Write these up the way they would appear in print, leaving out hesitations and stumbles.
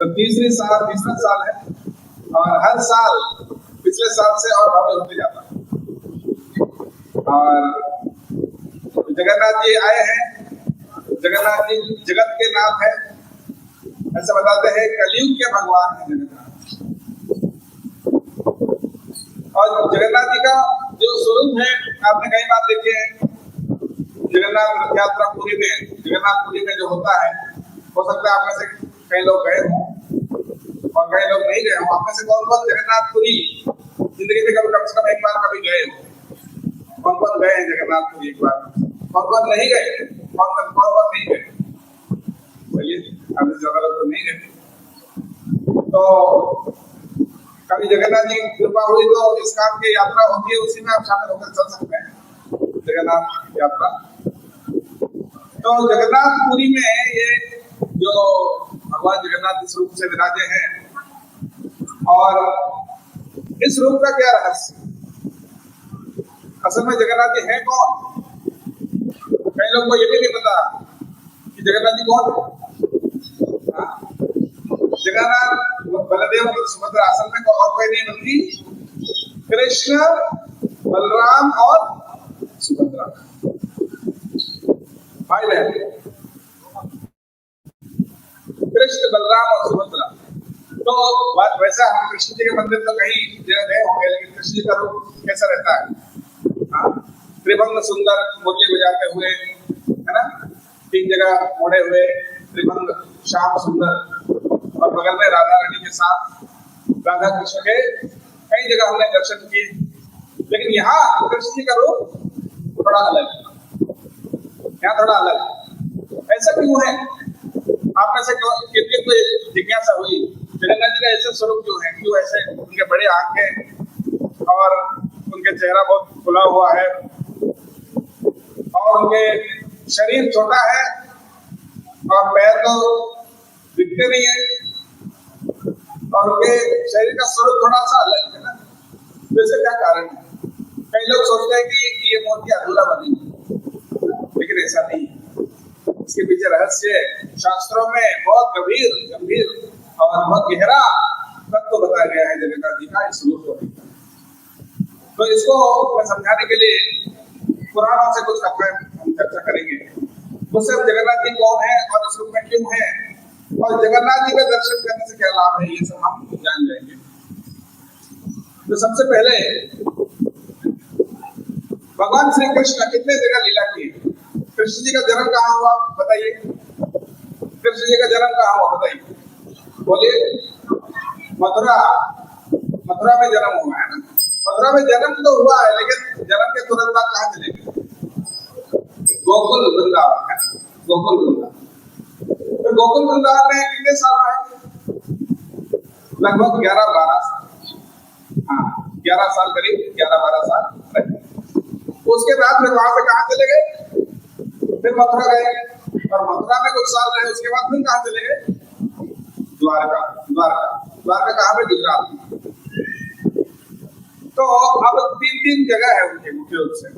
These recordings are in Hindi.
तो तीसरा साल है और हर साल पिछले साल से और भव्य होते जाता है। और जगन्नाथ जी आए हैं। जगन्नाथ जी जगत के नाथ है, ऐसा बताते हैं, कलयुग के भगवान है जगन्नाथ। और जगन्नाथ जी का जो स्वरूप है आपने कई बार देखे हैं। जगन्नाथ रथ यात्रा पुरी में, जगन्नाथपुरी में जो होता है, हो सकता है आप में से कई लोग गए हों और कई लोग नहीं गए हों। आप में से कौन कौन जगन्नाथपुरी जिंदगी में कभी कम से कम एक बार कभी गए हो? कौन कौन गए हैं जगन्नाथपुरी एक बार? कौन कौन नहीं गए? कौन कौन नहीं गए? चलिए, अभी ज्यादा लोग तो नहीं गए। तो कभी जगन्नाथ जी की कृपा हुई तो इस काम की यात्रा होती है, उसी में आप शामिल होकर चल सकते हैं, जगन्नाथ यात्रा। तो जगन्नाथपुरी में ये जो भगवान जगन्नाथ इस रूप से विराजे हैं, और इस रूप का क्या रहस्य? असल में जगन्नाथ जी हैं कौन? कई लोगों को ये भी नहीं पता कि जगन्नाथ जी कौन है। जगन्नाथ बलदेव और सुभद्रा असल में और कोई नहीं बल्कि कृष्ण, बलराम और सुभद्रा, भाई बहन। कृष्ण, बलराम और सुभद्रा। तो वैसे हम कृष्ण जी के मंदिर तो कहीं जगह गए होंगे, लेकिन कृष्ण जी का रूप कैसा रहता है? त्रिभंग सुंदर मुरली बजाते हुए, है ना, 3 जगह मोड़े हुए त्रिभंग श्याम सुंदर, और बगल में राधा रानी के साथ राधा कृष्ण के कई जगह हमने दर्शन किए। लेकिन यहाँ कृष्ण जी का रूप थोड़ा अलग है, यहाँ थोड़ा अलग है। ऐसा क्यों है? आप में से कितने को जिज्ञासा हुई जगन्नाथ जी का ऐसे स्वरूप क्यों है? क्यों ऐसे? उनके बड़े आंखें और उनके चेहरा बहुत खुला हुआ है, और उनके शरीर छोटा है और पैर तो दिखते नहीं है, और उनके शरीर का स्वरूप थोड़ा सा अलग है ना। वैसे क्या कारण है? कई लोग सोचते हैं कि ये मूर्ति अधूरा बनी, लेकिन ऐसा नहीं है। इसके पीछे रहस्य शास्त्रों में बहुत गंभीर और बहुत गहरा तत्व बताया गया है जगन्नाथ जी का इस रूप को। तो इसको मैं समझाने के लिए पुराणों से कुछ हम चर्चा करेंगे। उससे जगन्नाथ जी कौन है और इस रूप में क्यों है, और जगन्नाथ जी का दर्शन करने से क्या लाभ है, ये सब हम जान जाएंगे। तो सबसे पहले भगवान श्री कृष्ण कितने जगह लीला की? कृष्ण जी का जन्म कहाँ हुआ बताइए? कृष्ण जी का जन्म कहाँ हुआ बताइए? बोलिए। मथुरा में जन्म हुआ है ना। मथुरा में जन्म तो हुआ है, लेकिन जन्म के तुरंत बाद कहाँ चले गए? गोकुल वृंदावन है, गोकुल वृंदावन। तो गोकुल वृंदावन में कितने साल रहे? लगभग 11-12 साल। हाँ, 11 साल, करीब 11-12 साल रहे। उसके बाद फिर वहां से कहाँ चले गए? फिर मथुरा गए, और मथुरा में कुछ साल रहे। उसके बाद फिर कहाँ चले गए? द्वारका। कहाँ पे? गुजरात। तो अब 3 जगह है उनके मुख्य रूप से,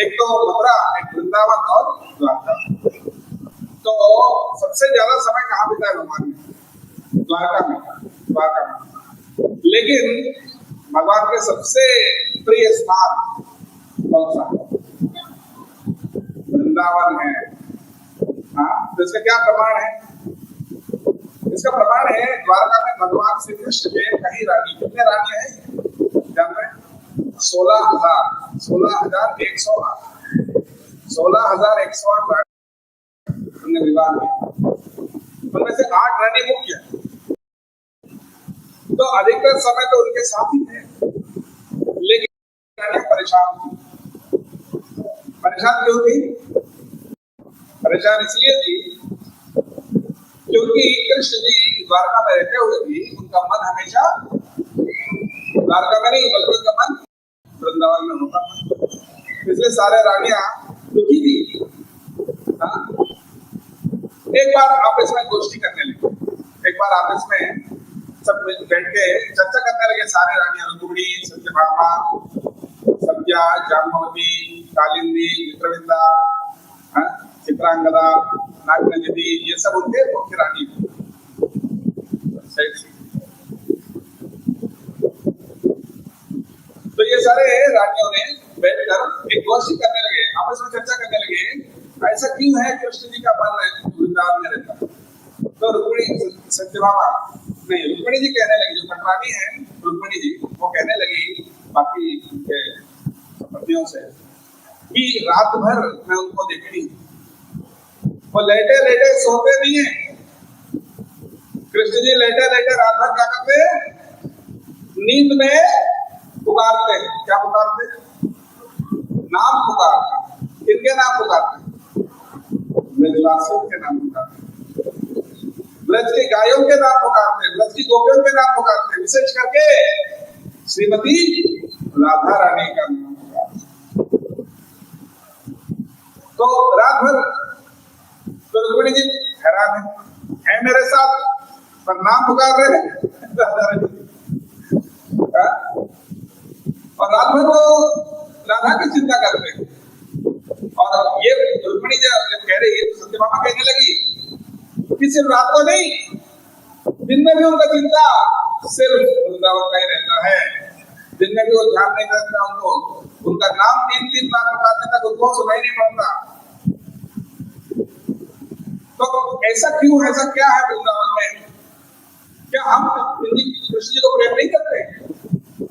एक तो मथुरा, एक वृंदावन और द्वारका। तो सबसे ज्यादा समय कहाँ बिताया भगवान ने? द्वारका में। लेकिन भगवान के सबसे प्रिय स्थान कौन सा? वृंदावन है। हाँ, तो इसका क्या प्रमाण है? इसका प्रमाण है द्वारका में भगवान श्री कृष्ण के कई रानी। कितने रानी है जानते हैं? 16,108 रानी हमने विवाह किया। उनमें से 8 रानी मुख्य। तो अधिकतर समय तो उनके साथ ही थे, लेकिन रानी परेशान थी। परेशान क्यों थी? परेशान इसलिए थी क्योंकि कृष्ण जी द्वारका में रहते हुए भी उनका मन हमेशा द्वारका में नहीं, बल्कि उनका मन वृंदावन में होता था। इसलिए सारे रानियां दुखी थी। एक बार आपस में गोष्ठी करने लगे। एक बार आपस में सब बैठ के चर्चा करने लगे सारे रानियां, रुक्मिणी, सत्यभामा, सत्या, जाम्बवती, कालिंदी, मित्रविंदा, चित्रांगदा, नागनंदिनी, ये सब उनके मुख्य रानी। साइड से। तो ये सारे रानियों ने बैठकर एक गोष्ठी करने लगे, आपस में चर्चा करने लगे, ऐसा क्यों है कृष्ण जी का मन वृंदावन में रहता। तो रुक्मिणी सत्यभामा नहीं, रुक्मिणी जी कहने लगी, जो पटरानी है रुक्मिणी जी, वो कहने लगी बाकी उनके पत्नियों से कि रात भर मैं उनको देखती हूँ, वो लेटे लेटे सोते नहीं है। कृष्ण जी लेटे लेटे रात भर क्या करते हैं, नींद में पुकारते हैं। क्या पुकारते हैं? नाम पुकारते। किनके नाम पुकारते? ब्रजवासियों के नाम पुकारते, ब्रज की गायों के नाम पुकारते, ब्रज की गोपियों के नाम पुकारते, विशेष करके श्रीमती राधा रानी का नाम पुकारते। तो रात भर तो रुक्मिणी जी हैरान है मेरे साथ, पर नाम पुकार रहे हैं राधा रानी। और रात भर वो राधा की चिंता करते हैं। और ये रुक्मिणी जब कह रही है तो सत्यभामा कहने लगी कि सिर्फ रात को नहीं, दिन में भी उनका चिंता सिर्फ वृंदावन का ही रहता है। दिन में भी वो ध्यान नहीं करता, उनको उनका नाम 3-3 बार पुकारने तक उनको सुनाई नहीं पड़ता। तो ऐसा क्यों, ऐसा क्या है वृंदावन में? क्या हम कृष्ण जी को प्रेम नहीं करते?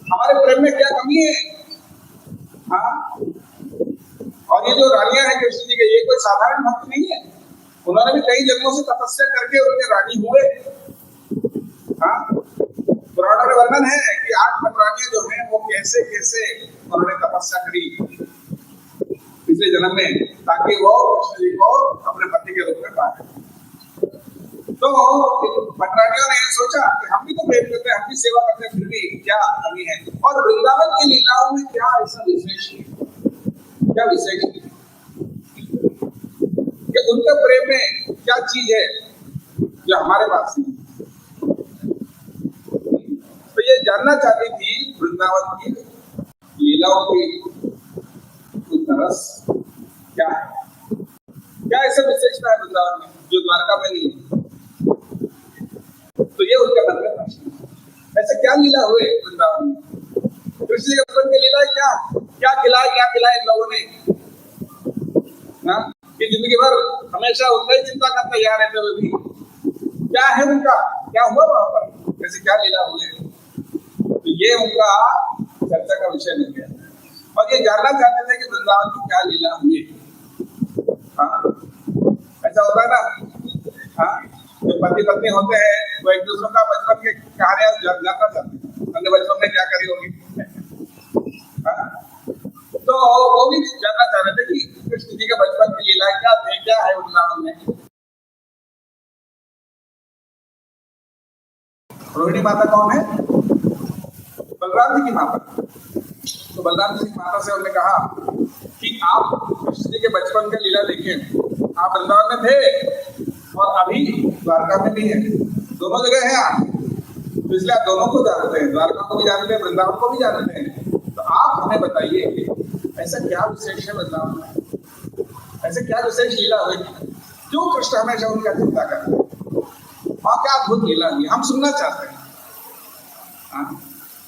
हमारे प्रेम में क्या कमी है? हाँ, और ये जो रानियां हैं कृष्ण जी के, ये कोई साधारण भक्त नहीं है। उन्होंने भी कई जन्मों से तपस्या करके उनके रानी हुए। हाँ, पुराणों में वर्णन है कि 8 पटरानियां जो हैं वो कैसे कैसे उन्होंने तपस्या करी पिछले जन्म में, ताकि वो कृष्ण जी को अपने पति के रूप में पाए। तो पटरानियों ने सोचा कि हम भी तो प्रेम करते हैं, हम भी सेवा करते हैं, फिर भी क्या कमी है? और वृंदावन की लीलाओं में क्या ऐसा विशेष है, क्या विशेष है कि उनके प्रेम में क्या चीज है जो हमारे पास नहीं? तो ये जानना चाहती थी वृंदावन की लीलाओं की रस क्या है, क्या ऐसा विशेषता है वृंदावन में जो द्वारका में नहीं है? तो ये उनके मन में प्रश्न है। ऐसे क्या लीला हुए वृंदावन में? कृष्ण जी के की लीला क्या क्या खिलाए इन लोगों ने ना, कि जिंदगी भर हमेशा उनका ही चिंता करते यार रहते हुए भी क्या है उनका, क्या हुआ वहां पर, ऐसे क्या लीला हुए? तो ये उनका चर्चा का विषय बन गया और ये जानना चाहते थे कि वृंदावन की क्या लीला हुई। हाँ, ऐसा होता है ना। हाँ, जो पति पत्नी होते हैं वो एक दूसरे का बचपन के कहानियां जानना चाहते हैं, अपने बचपन में क्या करी होगी। तो वो भी जानना चाह रहे थे कि कृष्ण जी के बचपन की लीला क्या थे, क्या है वृंदावन में। रोहिणी माता कौन है? बलराम जी की माता। तो बलराम जी की माता से उन्होंने कहा कि आप कृष्ण जी के बचपन की लीला देखें, आप वृंदावन में थे और अभी द्वारका में भी है, दोनों जगह है आप, तो इसलिए आप दोनों को जानते हैं, द्वारका को भी जानते हैं, वृंदावन को भी जानते हैं। तो आप हमें बताइए कि ऐसा क्या विशेष है वृंदावन में, ऐसे क्या विशेष लीला हुई क्यों कृष्ण हमेशा उनका चिंता करते हैं, वहां क्या अद्भुत लीला हुई, हम सुनना चाहते हैं। हाँ,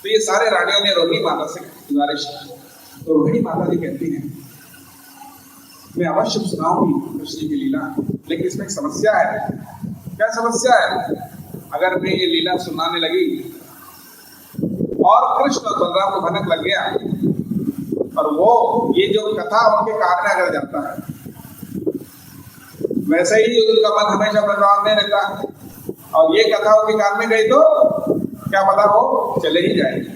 तो ये सारे रानियों ने रोहिणी माता से गुजारिश की। तो रोहिणी माता जी कहती हैं मैं अवश्य सुनाऊंगी कृष्ण जी की लीला, लेकिन इसमें एक समस्या है। क्या समस्या है? अगर मैं ये लीला सुनाने लगी और कृष्ण और बलराम को भनक लग गया और वो ये जो कथा उनके कान में अगर जाता है, वैसे ही उनका मन हमेशा वृंदावन में रहता है और ये कथा उनके कान में गई तो क्या पता वो चले ही जाएगी,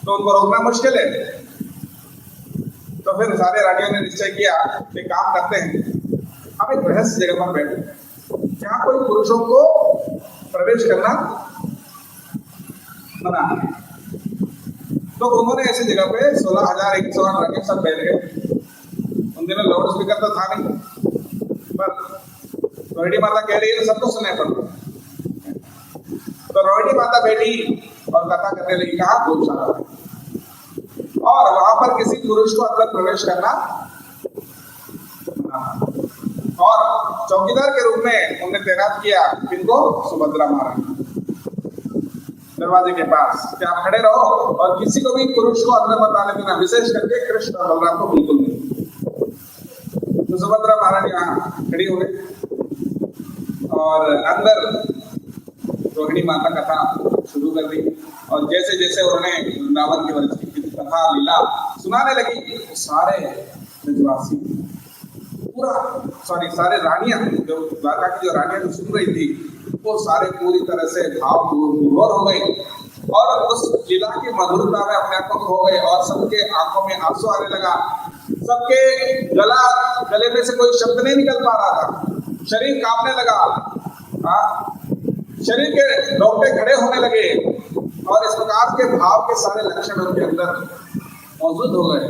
तो उनको रोकना मुश्किल है। तो फिर सारे रानियों ने निश्चय किया कि काम करते हैं, हम एक रहस्य जगह पर बैठे जहाँ कोई पुरुषों को प्रवेश करना मना है। तो उन्होंने ऐसी जगह पे 16,108 रानियों सब बैठ गए। उन दिनों लाउड स्पीकर तो था नहीं, पर रोहिणी माता कह रही है तो सबको सुनाई पड़ रहा। तो रोहिणी माता बैठी और कथा करने लगी, कहा गौशाला में, और वहां पर किसी पुरुष को अंदर प्रवेश करना और चौकीदार के रूप में उन्हें तैनात किया किनको? सुभद्रा महारानी दरवाजे के पास कि आप खड़े रहो और किसी को भी पुरुष को अंदर मत आने देना, विशेष करके कृष्ण और बलराम को बिल्कुल नहीं। तो सुभद्रा महारानी यहाँ खड़ी हो गई और अंदर रोहिणी माता कथा शुरू कर दी और जैसे जैसे उन्होंने वृंदावन की वर्ष की कथा लीला सुनाने लगी, सारे ब्रजवासी सारे रानियां जो द्वारका की जो रानियां जो सुन रही थी वो सारे पूरी तरह से भाव विभोर हो गई और उस लीला की मधुरता में अपने आप को खो गए और सबके आंखों में आंसू आने लगा। सबके गले में से कोई शब्द नहीं निकल पा रहा था, शरीर कांपने लगा, शरीर के रोंगटे खड़े होने लगे और इस प्रकार के भाव के सारे लक्षण उनके अंदर मौजूद हो गए।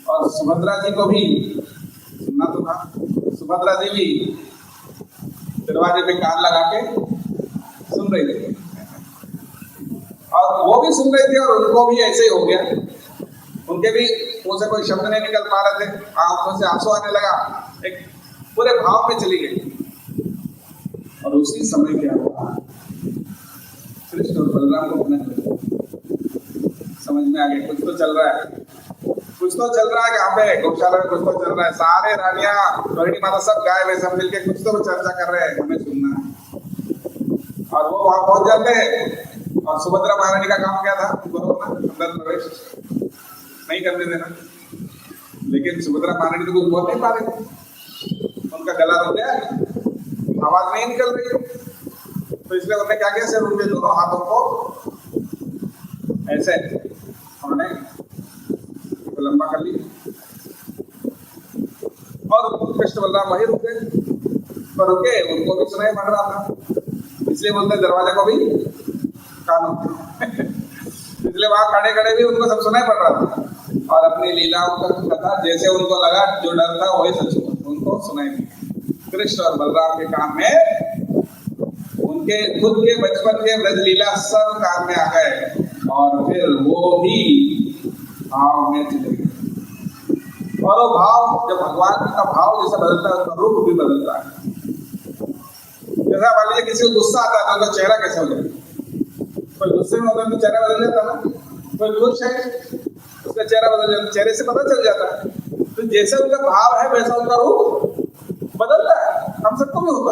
और सुभद्रा जी को भी सुनना तो था, सुभद्रा जी भी दरवाजे पे कान लगा के सुन रही थी और वो भी सुन रही थी और उनको भी ऐसे ही हो गया, उनके भी मुंह से कोई शब्द नहीं निकल पा रहे थे, आंखों से आंसू आने लगा, एक पूरे भाव में चली गई। और उसी समय क्या हुआ, कृष्ण और बलराम को अपने समझ में आ गया कुछ तो चल रहा है, कुछ तो चल रहा है, यहाँ पे गौशाला में कुछ तो चल रहा है, सारे रानियां रोहिणी माता सब गाय वे सब मिलके कुछ तो चर्चा कर रहे हैं, हमें सुनना है। और वो वहां पहुंच जाते हैं और सुभद्रा महारानी का काम क्या था, अंदर प्रवेश नहीं करने देना, लेकिन सुभद्रा महारानी तो कुछ बोल नहीं पा रहे, उनका गला रुक गया, आवाज नहीं निकल रही, तो इसलिए उन्होंने क्या किया, सिर्फ उनके दोनों हाथों को ऐसे उन्होंने लंबा कर ली और कृष्ण बलराम वही रुके, पर रुके उनको भी सुनाई पड़ रहा था, इसलिए बोलते दरवाजा को भी कान इसलिए वहां खड़े खड़े भी उनको सब सुनाई पड़ रहा था और अपनी लीलाओं का कथा जैसे उनको लगा, जो डर था वही सच उनको सुनाई दी। कृष्ण और बलराम के काम में उनके खुद के बचपन के ब्रज लीला सब काम में आ गए और फिर वो भी भाव में चले गए। और वो भाव जब भगवान का भाव जैसा बदलता है उसका रूप भी बदलता है। जैसा मान लीजिए किसी को गुस्सा आता है तो उनका चेहरा कैसे हो जाएगा, कोई गुस्से में होता है तो चेहरा बदल जाता है ना, कोई खुश है उसका चेहरा बदल जाता है, चेहरे से पता चल जाता है। तो जैसे उनका भाव है वैसा उनका रूप बदलता है, हम सबको भी होता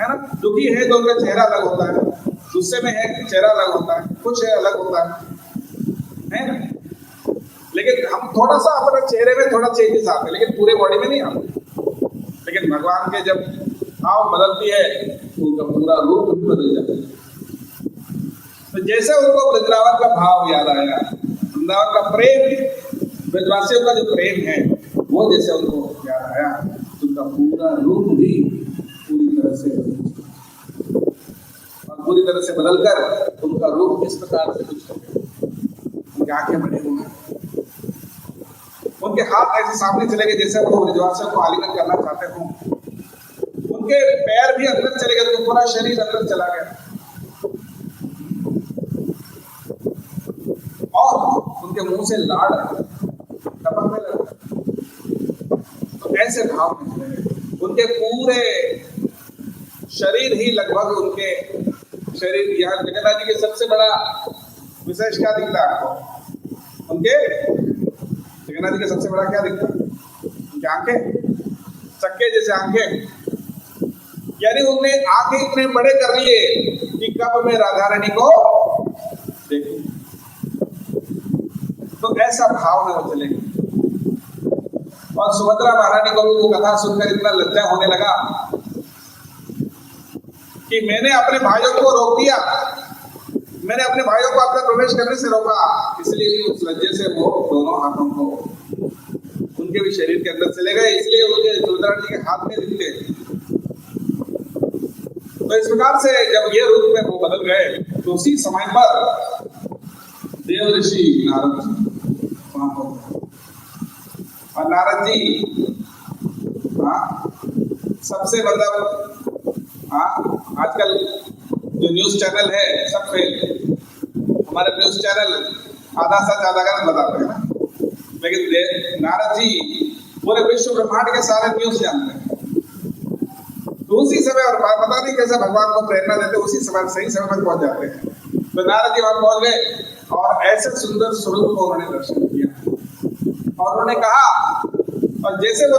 है ना। दुखी है तो उनका चेहरा अलग होता है, गुस्से में है चेहरा अलग होता है, खुश है अलग होता है ना। लेकिन हम थोड़ा सा अपने चेहरे में थोड़ा चेंजेस आते हैं लेकिन पूरे बॉडी में नहीं आते। लेकिन भगवान के जब भाव बदलती है तो उनका पूरा रूप भी बदल जाता है। तो जैसे उनको वृंदावन का भाव याद आया, वृंदावन का प्रेम, ब्रजवासियों का जो प्रेम है वो जैसे उनको याद आया तो उनका पूरा रूप भी पूरी तरह से और पूरी तरह से बदलकर उनका रूप इस प्रकार से कुछ हो गया, उनकी आंखें बड़े हो गई, उनके हाथ ऐसे सामने चले गए जैसे वो ब्रजवासियों को आलिंगन करना चाहते हो, उनके पैर भी अंदर चले गए, तो पूरा शरीर अंदर चला गया और उनके मुंह से लाड़ टपकने लगा। तो ऐसे भाव में उनके पूरे शरीर ही लगभग उनके शरीर, यहाँ जगन्नाथ जी के सबसे बड़ा विशेष क्या दिखता है आपको, उनके जगन्नाथ जी का सबसे बड़ा क्या दिखता है, उनकी आंखें चक्के जैसे आंखें, यानी उनने आंखें इतने बड़े कर लिए कि कब मैं राधा रानी को देखूं। तो ऐसा भाव में वो चले और सुभद्रा महारानी को भी वो कथा सुनकर इतना लज्जा होने लगा कि मैंने अपने भाइयों को रोक दिया, मैंने अपने भाइयों को अपने प्रवेश करने से रोका, इसलिए उस लज्जे से वो दोनों हाथों को उनके भी शरीर के अंदर चले गए, इसलिए उनके सुभद्रा जी के हाथ में दिखते। तो इस प्रकार से जब ये रूप में वो बदल गए तो उसी समय पर देव ऋषि नारद जी वहां पहुंचे और नारद जी सबसे मतलब आजकल जो न्यूज चैनल है सब फेल, हमारे न्यूज चैनल आधा सच आधा गलत बताते हैं ना, लेकिन नारद जी पूरे विश्व ब्रह्मांड के सारे न्यूज जानते हैं, तो उसी समय, और पता नहीं कैसे भगवान को प्रेरणा देते, उसी समय सही समय पर पहुंच जाते हैं। तो नारद जी वहां पहुंच गए और ऐसे सुंदर स्वरूप को उन्होंने दर्शन किया और उन्होंने कहा, और जैसे वो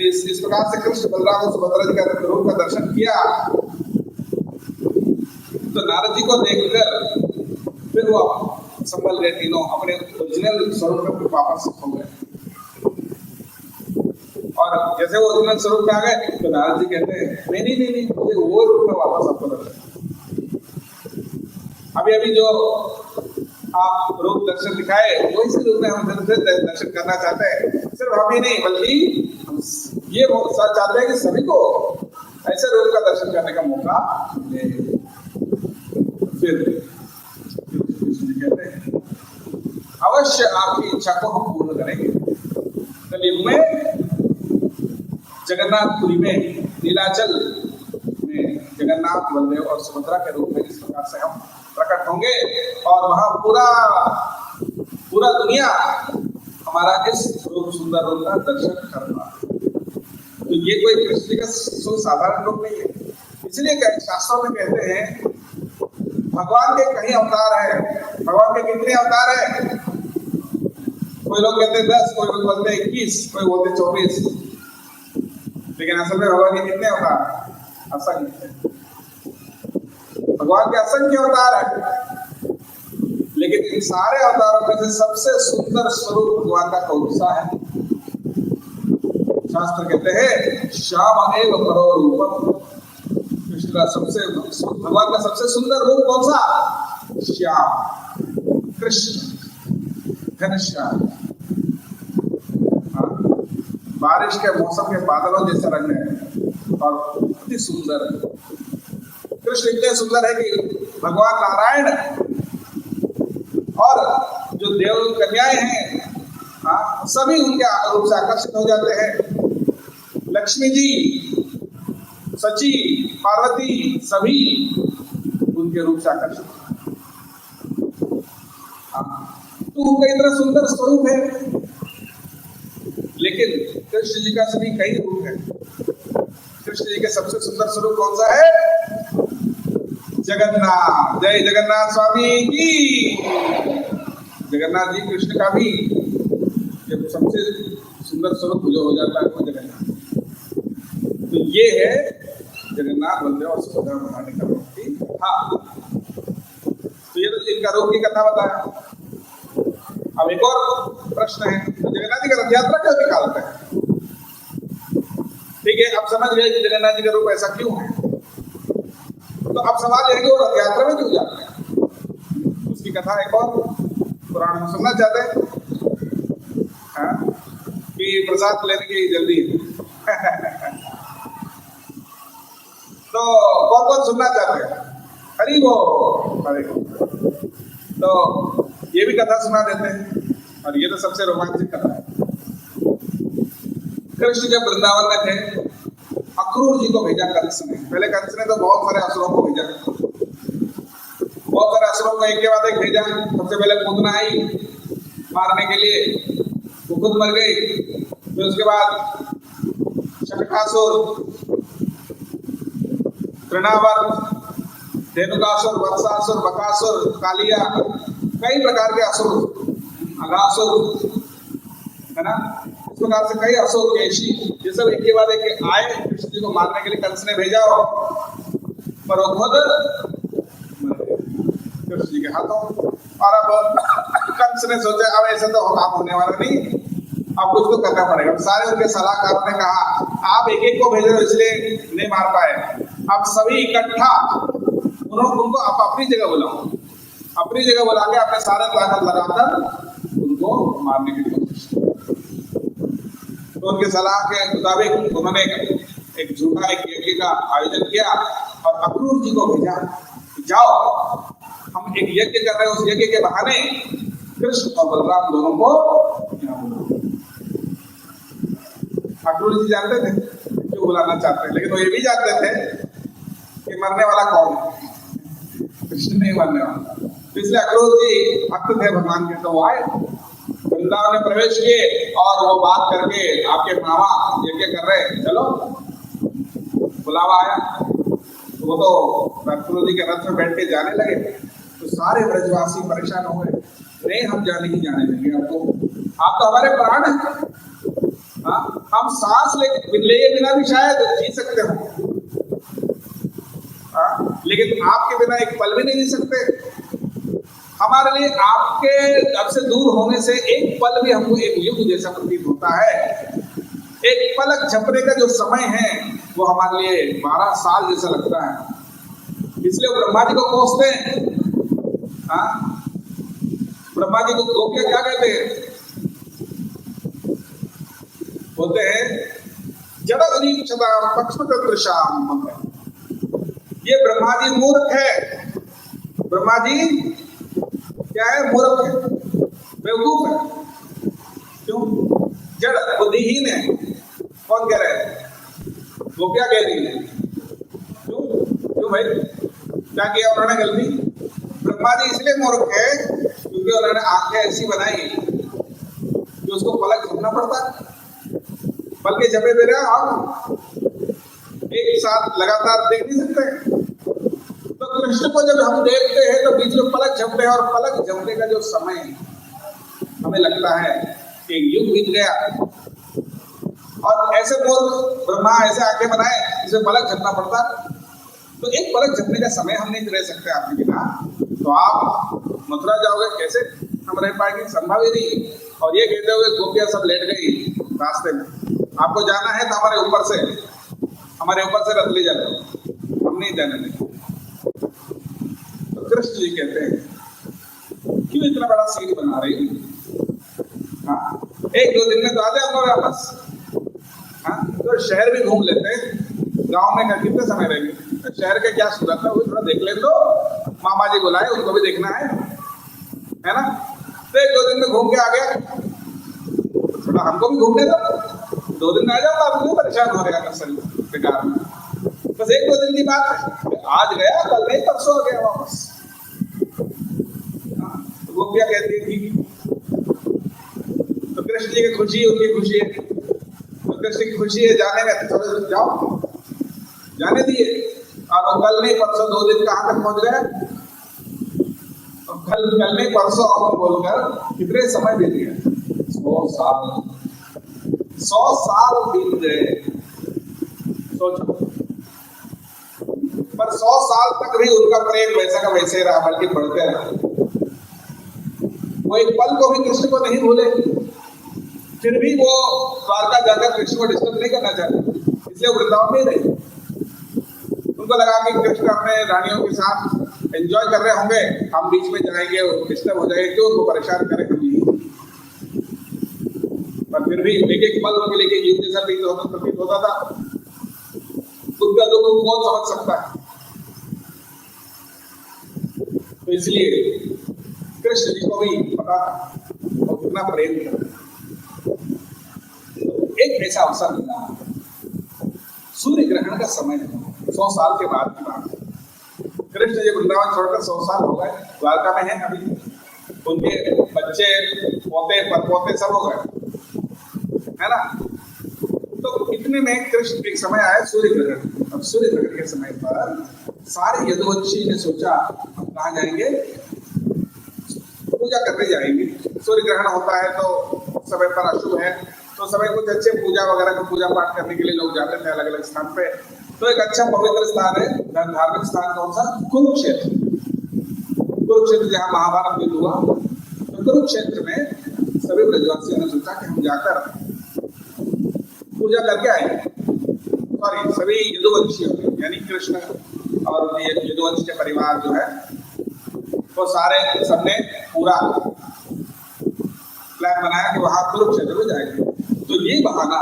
इस प्रकार से कृष्ण बलराम और सुभद्रा जी का रूप का दर्शन किया, तो नारद जी को देखकर फिर वो संभल गए, तीनों अपने ओरिजिनल स्वरूप में वापस हो गए। और जैसे वो ओरिजिनल स्वरूप में आ गए तो नारद जी कहते हैं नहीं नहीं नहीं नहीं, मुझे वो रूप में वापस आपको दर्शन। अभी अभी जो आप रूप दर्शन दिखाए वो इसी रूप में हम फिर दर्शन करना चाहते हैं। सिर्फ हम ही नहीं बल्कि ये चाहते हैं कि सभी को ऐसे रूप का दर्शन करने का मौका मिले। फिर कहते हैं अवश्य आपकी इच्छा को हम पूर्ण करेंगे। कलयुग में जगन्नाथपुरी में नीलाचल में जगन्नाथ बलदेव और सुभद्रा के रूप में इस प्रकार से हम प्रकट होंगे और वहां पूरा दुनिया हमारा इस रूप सुंदर रूप का दर्शन कर रहा है। तो ये कोई कृष्ण का साधारण रूप नहीं है। इसलिए शास्त्रों में कहते हैं भगवान के कई अवतार है। भगवान के कितने अवतार है? कोई लोग कहते हैं 10, कोई लोग बोलते हैं 21, कोई बोलते 24, लेकिन असल में भगवान के कितने अवतार? असंख्य। भगवान के असंख्य अवतार है, लेकिन इन सारे अवतारों में से सबसे सुंदर स्वरूप भगवान का कौन सा है? शास्त्र कहते हैं श्याम एव परो रूपम। कृष्ण का भगवान का सबसे सुंदर रूप कौन सा? श्याम, कृष्ण, घनश्याम। बारिश के मौसम के बादलों जैसे रंग है और अति सुंदर है। कृष्ण इतने सुंदर है कि भगवान नारायण और जो देव कन्याएं हैं, सभी उनके रूप से आकर्षित हो जाते हैं। लक्ष्मी जी, सची, पार्वती सभी उनके रूप से आकर्षित। तो उनका इतना सुंदर स्वरूप है, लेकिन कृष्ण जी का सभी कई रूप है। कृष्ण जी के सबसे सुंदर स्वरूप कौन सा है? जगन्नाथ। जय जगन्नाथ स्वामी की। जगन्नाथ जी कृष्ण का भी जब सबसे सुंदर स्वरूप जो हो जाता है वो जगन्नाथ। तो ये है जगन्नाथ बलदेव और सुभद्रा बनाने का रूप की। तो ये तो इनका रूप की कथा बताया। अब एक और प्रश्न है, तो जगन्नाथ जी का रथ यात्रा क्यों निकालते हैं? ठीक है, अब समझ गए कि जगन्नाथ जी का रूप ऐसा क्यों है। तो अब सवाल है कि वो रथ यात्रा में क्यों जाते हैं? उसकी कथा एक और पुराण में सुनना चाहते हैं कि प्रसाद लेने की जल्दी तो कौन कौन सुनना चाहते हैं? हरि बोल, हरि बोल। तो ये भी कथा सुना देते हैं, और ये तो सबसे रोमांचक कथा है। कृष्ण जब वृंदावन में थे, अक्रूर जी को भेजा कंस ने। पहले कंस ने तो बहुत सारे असुरों को भेजा, बहुत सारे असुरों को एक के बाद एक भेजा। सबसे पहले पूतना आई मारने के लिए, वो खुद मर गई। फिर उसके बाद शतकासुर, तृणावर्त, धेनुकासुर, वत्सासुर, बकासुर, कालिया, कई प्रकार के असुर, अगासुर, है ना। इस प्रकार से कई असुर, केशी, ये सब एक के बाद एक आए कृष्ण जी को मारने के लिए। कंस ने भेजा हो, पर वो खुद कृष्ण जी के हाथों। और अब कंस ने सोचा अब ऐसे तो काम होने वाला नहीं, अब कुछ तो करना पड़ेगा। सारे उनके सलाहकारों ने कहा आप एक एक को भेज रहे हो इसलिए नहीं मार पाए, अब सभी इकट्ठा उनको आप अपनी जगह बुलाओ, अपनी जगह बुला के अपने सारे ताकत लगाकर उनको मारने की कोशिश। तो उनके सलाह के मुताबिक उन्होंने एक झूठा एक यज्ञ का आयोजन किया और अक्रूर जी को भेजा, जाओ हम एक यज्ञ कर रहे हैं, उस यज्ञ के बहाने कृष्ण और बलराम दोनों को। अक्रूर जी जानते थे क्यों बुलाना चाहते हैं, लेकिन वो ये भी जानते थे कि मरने वाला कौन है, कृष्ण नहीं मरने वाला। तो इसलिए अक्रूर जी भक्त थे भगवान के, तो वो आए वृंदावन में प्रवेश किए और वो बात करके आपके मामा यज्ञ कर रहे हैं, चलो बुलावा आया तो वो तो प्रभु जी के रथ में बैठ के जाने लगे, तो सारे ब्रजवासी परेशान हो गए, नहीं हम जाने ही जाने लगे, आपको आप तो हमारे प्राण हैं, हाँ हम सांस ले बिना भी शायद जी सकते हो, हाँ लेकिन आपके बिना एक पल भी नहीं जी सकते। हमारे लिए आपके अब से दूर होने से एक पल भी हमको एक युग जैसा प्रतीत होता है। एक पलक झपने का जो समय है वो हमारे लिए 12 साल जैसा लगता है। इसलिए ब्रह्मा जी को कोसते हैं, हाँ ब्रह्मा जी को गोपियां क्या कहते हैं, बोलते हैं जड़ उदीक्षता पक्ष्मकृतृषाम, ये ब्रह्मा जी मूर्ख है, ब्रह्मा जी क्या है, मूर्ख है, बेवकूफ है। क्यों? जड़ बुद्धिहीन है। कौन कह रहा है? वो क्या कह रही है? क्यों क्यों भाई, क्या किया उन्होंने गलती? ब्रह्मा जी इसलिए मूर्ख है क्योंकि उन्होंने आंखें ऐसी बनाई कि उसको पलक झपना पड़ता, बल्कि जबे बेरे आप एक साथ लगातार देख नहीं सकते। तो कृष्ण को जब हम देखते हैं तो बीच में पलक झपटे, और पलक झपटे का जो समय हमें लगता है कि युग बीत गया, और ऐसे मूर्ख ब्रह्मा ऐसे आंखें बनाए जिसे पलक झपना पड़ता, तो एक पलक झपने का समय हम नहीं रह सकते आपके बिना। तो आप मथुरा जाओगे कैसे हम रह पाएंगे? संभव ही नहीं। और ये कहते हुए गोपियां सब लेट गई रास्ते में, आपको जाना है तो हमारे ऊपर से रथ ले जाते, हम नहीं जाने देंगे। तो कृष्ण जी कहते हैं क्यों इतना बड़ा सीन बना रही, हाँ 1-2 दिन में तो आ जाऊंगा वापस, हाँ तो शहर भी घूम लेते हैं, गांव में कितने समय रहेंगे, तो शहर के क्या सूरत है वो थोड़ा देख ले, तो मामा जी बुलाए उनको भी देखना है ना। तो 1-2 दिन में घूम के आ गया, तो थोड़ा हमको भी घूमने दो, 2 दिन में आ जाऊंगा, आप क्यों परेशान हो रहेगा दर्शन बेकार में। बस 1-2 दिन की बात है, आज गया कल नहीं परसों आ गया वापस। तो वो क्या कहती थी, तो कृष्ण जी की खुशी उनकी खुशी है, तो कृष्ण की खुशी है जाने में, तो चलो जाओ, जाने दिए। और वो कल नहीं परसों 2 दिन कहाँ तक पहुंच गए, और कल नहीं परसों और बोलकर कितने समय बीत गया, 100 साल बीत गए, सोचो। पर 100 साल तक भी उनका प्रेम वैसा का वैसे रहा, बल्कि बढ़ते रहा। वो एक पल को भी कृष्ण को नहीं भूले, फिर भी वो द्वारका जाकर कृष्ण को डिस्टर्ब नहीं करना चाहते, इसलिए वृंदावन में रहे। उनको लगा कि कृष्ण अपने रानियों के साथ एंजॉय कर रहे होंगे, हम बीच में जाएंगे डिस्टर्ब हो जाएंगे, क्यों उनको परेशान करें हम ही। पर फिर भी एक पल उनके लिए युग जैसा प्रतीत होता था, उनका दुख कौन समझ सकता है। तो इसलिए कृष्ण जी को भी पता था वो कितना प्रेम था। तो एक ऐसा अवसर मिला, सूर्य ग्रहण का समय, 100 साल के बाद की बात है। कृष्ण जी वृंदावन छोड़कर 100 साल हो गए, द्वारका में है अभी, उनके बच्चे पोते परपोते सब हो गए, है ना। तो इतने में कृष्ण एक समय आया सूर्य ग्रहण। अब सूर्य ग्रहण के समय पर सारे यदुवंशी ने सोचा हम कहाँ जाएंगे, पूजा करने जाएंगे। सूर्य ग्रहण होता है तो समय पर अशुभ है, तो समय कुछ अच्छे पूजा वगैरह को पूजा पाठ करने के लिए लोग जाते थे अलग अलग स्थान पे। तो एक अच्छा पवित्र स्थान है, धार्मिक स्थान कौन सा? कुरुक्षेत्र। कुरुक्षेत्र जहाँ महाभारत युद्ध हुआ, तो कुरुक्षेत्र में सभी ब्रजवासियों ने सोचा कि हम जाकर पूजा करके आएंगे। सॉरी, सभी यदुवंशियों ने, यानी कृष्ण और यदुवंश के परिवार जो है वो सारे सबने पूरा प्लान बनाया कि वहां कुरुक्षेत्र में जाएंगे। तो ये बहाना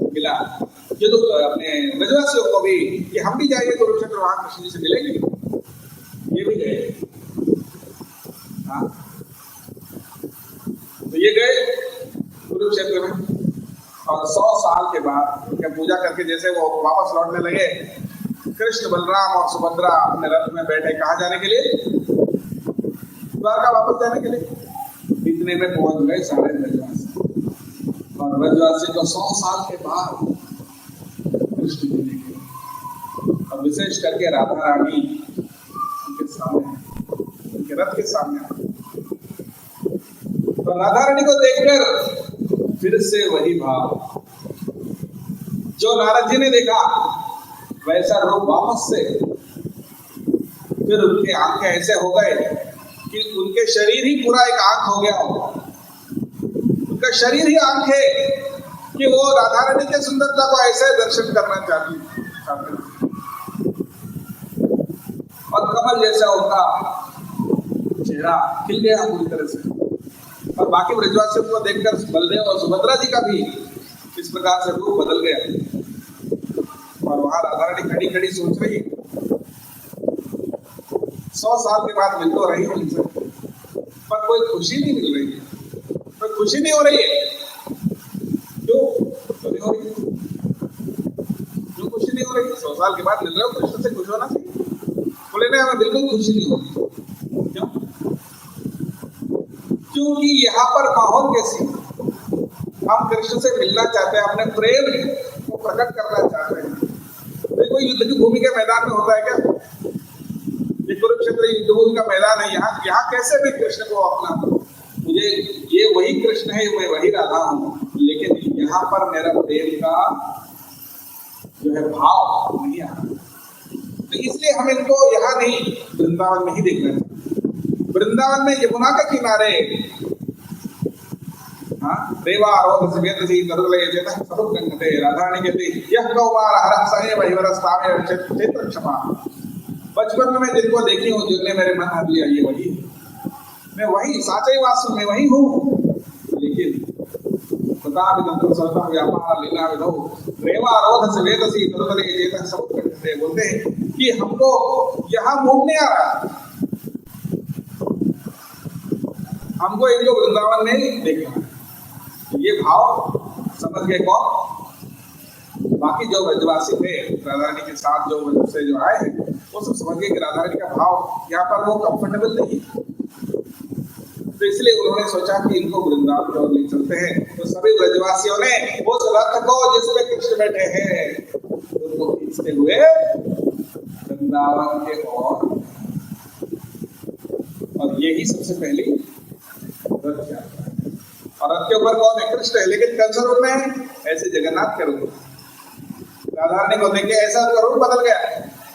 मिला यदु अपने ब्रजवासियों को भी कि हम भी जाएंगे कुरुक्षेत्र, वहां कृष्ण जी से मिलेंगे। ये भी गए, हाँ तो ये गए कुरुक्षेत्र में, और 100 साल के बाद उनके पूजा करके जैसे वो वापस लौटने लगे, कृष्ण बलराम और सुभद्रा अपने रथ में बैठे, कहाँ जाने के लिए? द्वारका वापस जाने के लिए। इतने में पहुंच गए सारे ब्रजवासी, और ब्रजवासी को 100 साल के बाद कृष्ण जी ने विशेष करके राधा रानी उनके सामने, उनके रथ के सामने, तो राधा रानी को देखकर फिर से वही भाव जो नारद जी ने देखा, वैसा रूप वापस से। फिर उनके आंखें ऐसे हो गए कि उनके शरीर ही पूरा एक आंख हो गया हो, उनका शरीर ही आंख है कि वो राधा रानी के सुंदरता को ऐसे दर्शन करना चाहते। और कमल जैसा उनका चेहरा खिल गया पूरी तरह से। और बाकी ब्रजवासियों को देखकर बलदेव और सुभद्रा जी का भी इस प्रकार से रूप बदल गया। और वहां राधा रानी खड़ी खड़ी सोच रही, 100 साल के बाद मिल तो रही हूं उनसे, पर कोई खुशी नहीं मिल रही है, कोई खुशी नहीं हो रही है। क्यों नहीं हो रही? क्यों खुशी नहीं हो रही? 100 साल के बाद मिल रहे हो, कृष्ण से खुश होना चाहिए। बोले नहीं, हमें बिल्कुल खुशी नहीं हो रही। क्यों? क्योंकि यहाँ पर माहौल कैसी, हम कृष्ण से मिलना चाहते हैं, अपने प्रेम को प्रकट करना चाहते हैं। ये कोई युद्ध की भूमि के मैदान में होता है क्या? ये कुरुक्षेत्र युद्ध भूमि का मैदान है। यहाँ कैसे भी कृष्ण को अपना, मुझे ये वही कृष्ण है, मैं वही राधा हूँ, लेकिन यहाँ पर मेरा प्रेम का जो है भाव नहीं आ रहा। तो इसलिए हम इनको यहाँ नहीं, वृंदावन में ही देखना चाहिए। वृंदावन में यमुना के किनारे रेवारोध सवेदसी तरुलये चेतः समुद्गंगते, राधा रानी कहती यह कौमार हरः सहे वहिवरस्तावे क्षेत्र क्षमा। बचपन में मैं जिनको देखी हूँ, जिनने मेरे मन हर लिया, ये वही, मैं वही साचे वास्तव में वही हूँ। लेकिन बोलते हैं कि हमको यहाँ मूड नहीं आ रहा, हमको इनको वृंदावन में देखना। ये भाव समझ गए कौन? बाकी जो ब्रजवासी थे राधा रानी के साथ जो आए हैं, वो सब समझ गए कि राधा रानी का भाव यहाँ पर वो कंफर्टेबल नहीं है। तो इसलिए उन्होंने सोचा कि इनको वृंदावन की ओर ले चलते हैं। तो सभी ब्रजवासियों ने उस रथ को जिसपे कृष्ण बैठे हैं उनको खींचते हुए वृंदावन के ओर, और यही सबसे पहली रथ यात्रा है। और रथ के ऊपर कौन है? कृष्ण है, लेकिन कौन सा रूप में है? ऐसे जगन्नाथ के रूप में। राधा रानी को देख के ऐसा रूप बदल गया,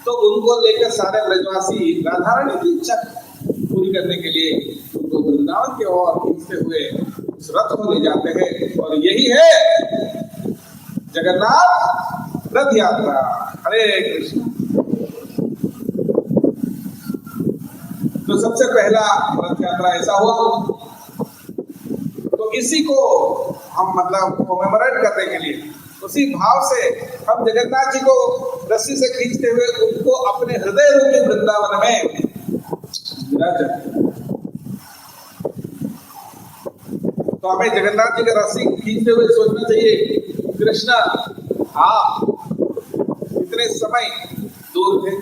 तो उनको लेकर सारे ब्रजवासी राधा रानी की इच्छा पूरी करने के लिए उनको वृंदावन के ओर खींचते हुए उस रथ को ले जाते हैं। और यही है जगन्नाथ रथ यात्रा। हरे कृष्ण। तो सबसे पहला रथ यात्रा ऐसा हुआ। तो इसी को हम मतलब कोमेमोरेट करने के लिए, उसी भाव से हम जगन्नाथ जी को रस्सी से खींचते हुए उनको अपने हृदय रूपी वृंदावन में विराजते। तो हमें जगन्नाथ जी का रस्सी खींचते हुए सोचना चाहिए, कृष्ण आप इतने समय दूर थे,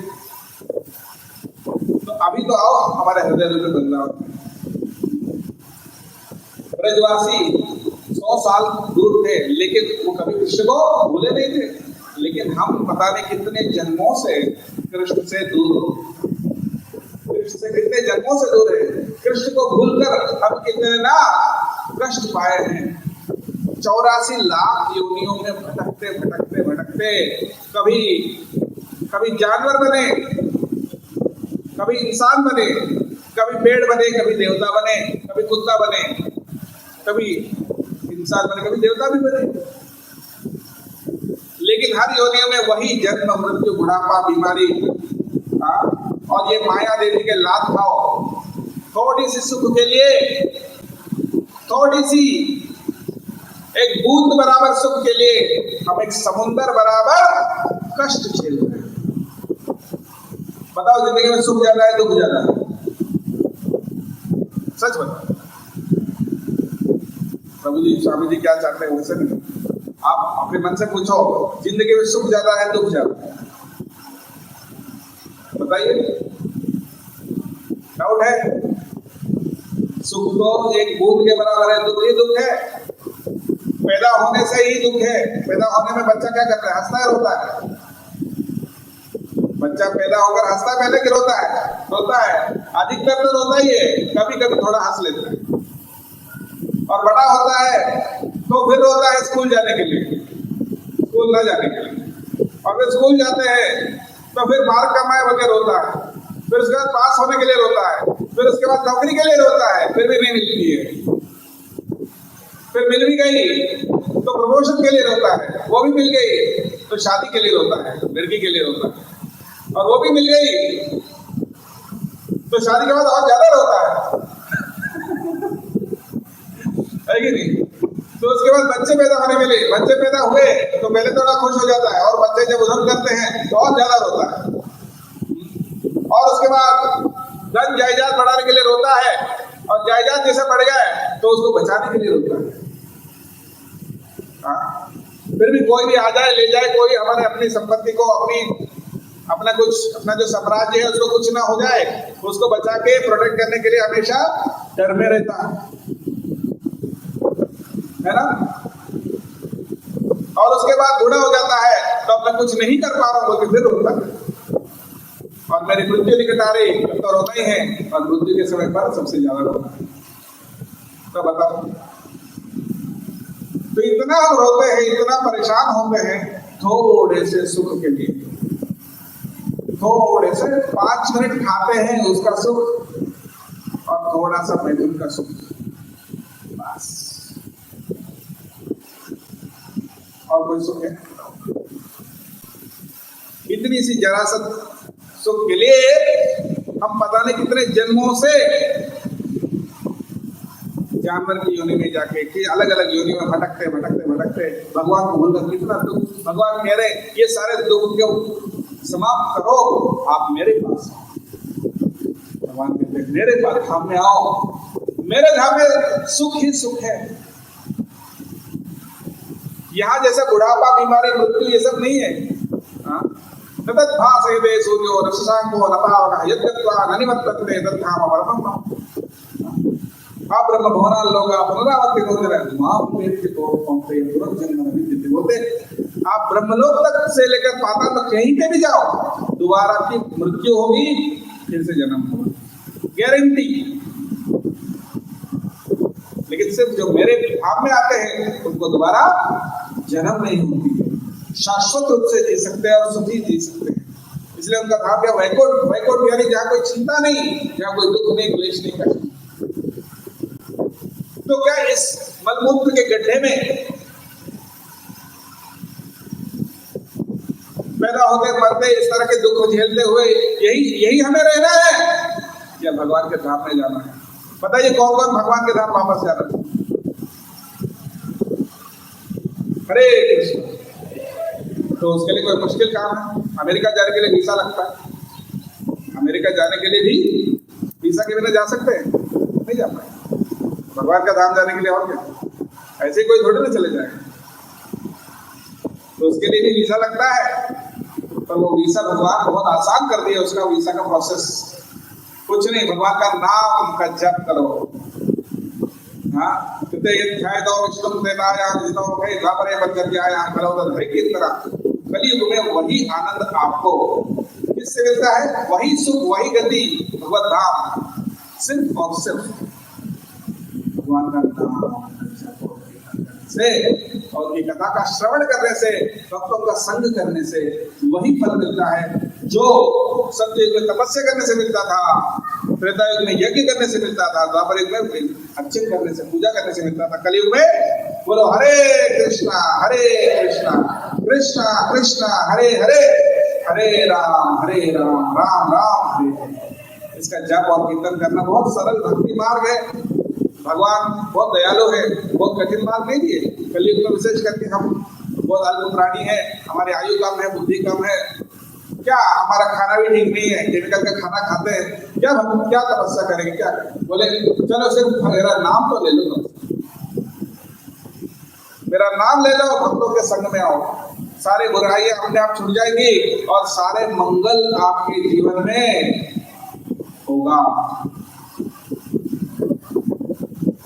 तो अभी तो आओ हमारे हृदय रूपी वृंदावन में। ब्रजवासी 100 साल दूर थे, लेकिन वो कभी कृष्ण को भूले नहीं थे। लेकिन हम पता नहीं कितने जन्मों से कृष्ण से दूर हो, कृष्ण से कितने जन्मों से दूर है। कृष्ण को भूलकर हम कितने ना कष्ट पाए हैं। 84 लाख योनियों में भटकते भटकते भटकते कभी जानवर बने, कभी इंसान बने, कभी पेड़ बने, कभी देवता बने, कभी कुत्ता बने, कभी इंसान बने, कभी देवता भी बने। लेकिन हर योनियों में वही जन्म, मृत्यु, बुढ़ापा, बीमारी, और ये माया देवी के लात भाव। थोड़ी सी सुख के लिए, थोड़ी सी एक बूंद बराबर सुख के लिए हम एक समुंदर बराबर कष्ट झेल रहे हैं। बताओ, जिंदगी में सुख ज्यादा है, दुख ज्यादा है? सच बताओ। प्रभु जी, स्वामी जी क्या चाहते हैं वैसे नहीं। आप अपने मन से पूछो, जिंदगी में सुख ज्यादा है, दुख ज्यादा है? बताइए, डाउट है? सुख तो एक बूंद के बराबर है, दुख ही दुख है। पैदा होने से ही दुख है। पैदा होने में बच्चा क्या करता है? हंसता है, रोता है? बच्चा पैदा होकर हंसता है पहले कि रोता है? रोता है। अधिकतर तो रोता ही है, कभी कभी थोड़ा हंस लेता है। और बड़ा होता है तो फिर रोता है स्कूल जाने के लिए, स्कूल न जाने के लिए। और फिर स्कूल जाते हैं तो फिर मार्क कम आए वगैरह रोता है, फिर उसके बाद पास होने के लिए रोता है, फिर उसके बाद नौकरी के लिए रोता है, फिर भी नहीं मिलती है। फिर मिल भी गई तो प्रमोशन के लिए रोता है, वो भी मिल गई तो शादी के लिए रोता है, लड़की के लिए रोता है। और वो भी मिल गई तो शादी के बाद और ज्यादा रोता है कि नहीं? तो उसके बाद बच्चे पैदा होने मिले, बच्चे पैदा हुए तो पहले थोड़ा खुश हो जाता है, और बच्चे जब उधम करते हैं तो और ज्यादा रोता है। और उसके बाद धन जायदाद बढ़ाने के लिए रोता है, और जायदाद जैसे बढ़ गया तो उसको बचाने के लिए रोता है। फिर भी कोई भी आ जाए ले जाए, कोई हमारे अपनी संपत्ति को, अपना जो साम्राज्य है उसको कुछ ना हो जाए, उसको बचा के प्रोटेक्ट करने के लिए हमेशा डर में रहता है ना। और उसके बाद बूढ़ा हो जाता है तो मैं कुछ नहीं कर पा रहा हूं बोलकर फिर रोता है, और मेरी मृत्यु निकट आ रही तो रोना ही है, और मृत्यु के समय पर सबसे ज्यादा रोना है। तो बताओ, तो इतना हम रोते हैं, इतना परेशान होते हैं थोड़े से सुख के लिए। थोड़े से 5 मिनट खाते हैं उसका सुख, और थोड़ा सा मैथुन का सुख, बस। और कोई सुख है? इतनी सी जरा सा सुख के लिए हम पता नहीं कितने जन्मों से जानवर की योनि में जाके, कि अलग अलग योनि में भटकते भटकते भटकते भगवान को भूलकर कितना दुख। भगवान कह रहे ये सारे दुख को समाप्त करो, आप मेरे पास आओ। भगवान कहते मेरे पास धाम में आओ, मेरे धाम में सुख ही सुख है। यहाँ जैसा बुढ़ापा, बीमारी, मृत्यु ये सब नहीं है। तद्भासयते सूर्यो न शशांको न पावकः यद्गत्वा न निवर्तन्ते तद्धाम परमं मम। ब्रह्म भवनाल्लोका पुनरावर्तितो मां वेत्तो कौन्तेय पुनर्जन्म न विद्यते। बोलते आप ब्रह्मलोक तक से लेकर पाताल तक कहीं पे भी जाओ, दोबारा की मृत्यु होगी, फिर से जन्म होगा, गारंटी। लेकिन सिर्फ जो मेरे धाम में आते हैं उनको दोबारा जन्म नहीं होती है, शाश्वत रूप से जी सकते हैं और सुखी जी सकते हैं। इसलिए उनका धाम क्या वैकुंठ। वैकुंठ यानी जहाँ कोई चिंता नहीं, जहाँ कोई दुख नहीं, क्लेश नहीं करता। तो क्या इस मलमूत्र के गड्ढे में पैदा होते मरते इस तरह के दुख झेलते हुए यही हमें रहना है, या भगवान के धाम में जाना है? बताइए कौन कौन भगवान के धाम वापस जा रहा है? हरे कृष्ण। तो उसके लिए कोई मुश्किल काम है? अमेरिका जाने के लिए वीसा लगता है, अमेरिका जाने के लिए भी वीसा के बिना जा सकते हैं? नहीं जा पाए। भगवान का धाम जाने के लिए और क्या, ऐसे कोई थोड़े ना चले जाएंगे। तो उसके लिए भी वीसा लगता है, पर वो वीसा भगवान बहुत आसान कर दिया उसका वीसा का प्रोसेस। कुछ नहीं, भगवान का नाम का जप करो। हाँ, कलियुग में वही आनंद आपको किससे मिलता है? वही सुख, वही गति, भगवत धाम, सिर्फ और सिर्फ भगवान का नाम से और की कथा का श्रवण करने से, भक्तों का संग करने से वही फल मिलता है जो सत्ययुग में तपस्या करने से मिलता था, त्रेता युग में यज्ञ करने से मिलता था, द्वापर युग में अर्चन करने से, पूजा करने से मिलता था। कलयुग में बोलो हरे कृष्णा कृष्णा कृष्णा हरे हरे, हरे राम राम राम हरे हरे। इसका जप और कीर्तन करना बहुत सरल भक्ति मार्ग है। भगवान बहुत दयालु है, बहुत कठिन मार्ग नहीं दिए। कलयुग में विशेष करके हम बहुत अल्प प्राणी है, हमारी आयु कम है, बुद्धि कम है, क्या हमारा खाना भी ठीक नहीं है, केमिकल का खाना खाते हैं, क्या हम क्या तपस्या करेंगे? क्या बोले चलो सिर्फ मेरा नाम तो ले लो, मेरा नाम ले लो, भक्तों के संग में आओ, सारी बुराइयां अपने आप छूट जाएंगी और सारे मंगल आपके जीवन में होगा।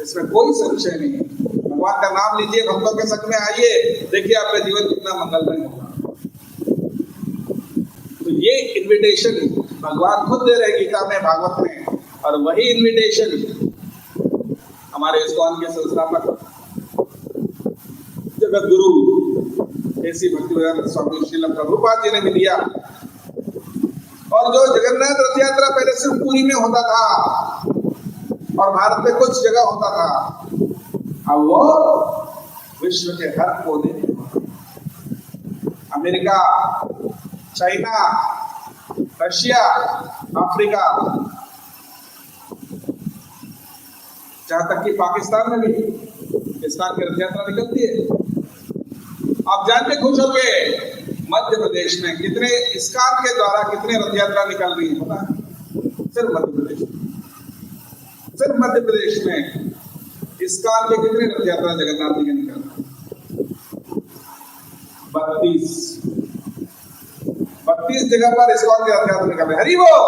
इसमें कोई संशय नहीं। भगवान का नाम लीजिए, भक्तों के संग में आइए, देखिए आपका जीवन कितना मंगलमय होगा। तो तो ये इनविटेशन भगवान खुद दे रहे गीता में, भागवत में, और वही इनविटेशन हमारे इस्कॉन के संस्थापक जगत गुरु ऐसी भक्तिवेदांत स्वामी श्रील प्रभुपाद जी ने भी दिया। और जो जगन्नाथ रथ यात्रा पहले सिर्फ पुरी में होता था और भारत में कुछ जगह होता था, अब वो विश्व के हर कोने में, अमेरिका, चाइना, रशिया, अफ्रीका, जहां तक कि पाकिस्तान में भी इस्लाम की रथ यात्रा निकलती है। आप जान के खुश होंगे मध्य प्रदेश में कितने इस्कॉन के द्वारा कितने रथ यात्रा निकल रही है, पता है? सिर्फ मध्य प्रदेश में, सिर्फ मध्य प्रदेश में इस्कॉन के कितने रथ यात्रा जगन्नाथ जी के निकल रहे हैं? 32 जगह पर इस्कॉन के रथ यात्रा निकल रहे। हरि बोल।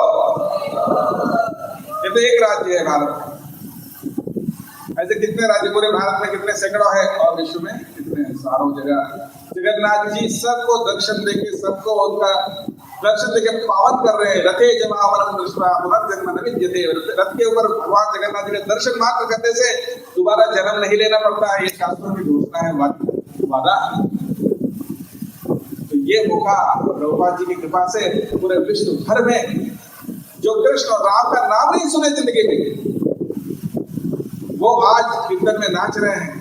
ये तो एक राज्य है भारत में, ऐसे कितने राज्य पूरे भारत में, कितने सैकड़ों है, और विश्व में कितने सारों जगह जगन्नाथ जी सबको दर्शन देके, सबको उनका दर्शन देके पावन कर रहे हैं। रथे जमावनम दृष्ट्वा पुनर्जन्म न विद्यते। रथ के ऊपर भगवान जगन्नाथ जी ने दर्शन मात्र करने से दोबारा जन्म नहीं लेना पड़ता है, ये शास्त्रों की घोषणा है, वादा। तो ये मौका प्रभुपाद जी की कृपा से पूरे विश्व भर में जो कृष्ण और राम का नाम नहीं सुने जिंदगी में, वो आज कीर्तन में नाच रहे हैं,